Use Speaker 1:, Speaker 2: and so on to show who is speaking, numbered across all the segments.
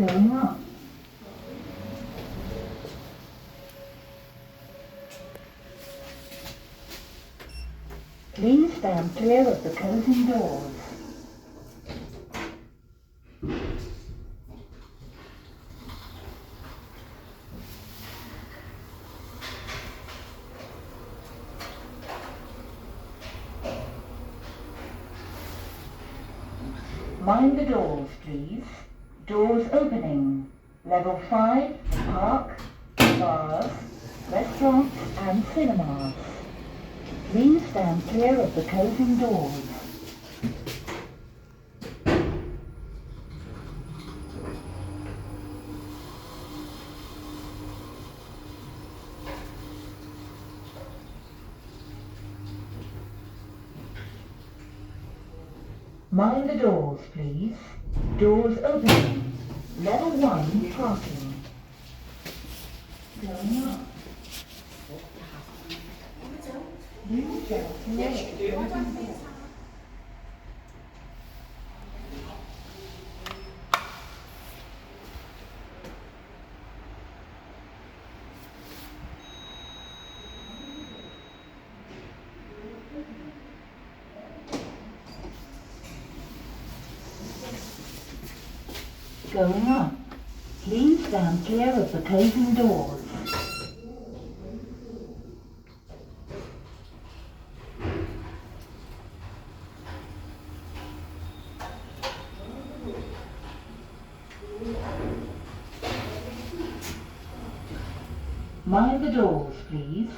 Speaker 1: Going up. Please stand clear of the closing doors. Mind the doors, please. Doors opening. Level 5, park, bars, restaurants and cinemas. Please stand clear of the closing doors. Mind the doors, please. Doors opening. Level 1, parking. Going up. Going up. Please stand clear of the closing doors. Mind the doors, please.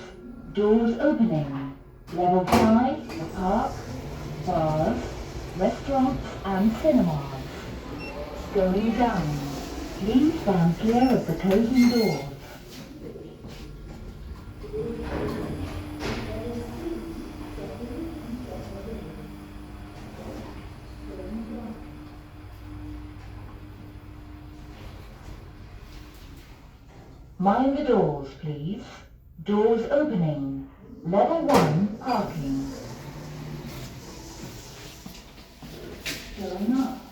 Speaker 1: Doors opening. Level 5, the park, bars, restaurants and cinemas. Going down. Please stand clear of the closing doors. Mind the doors, please. Doors opening. Level 1, parking. Going up.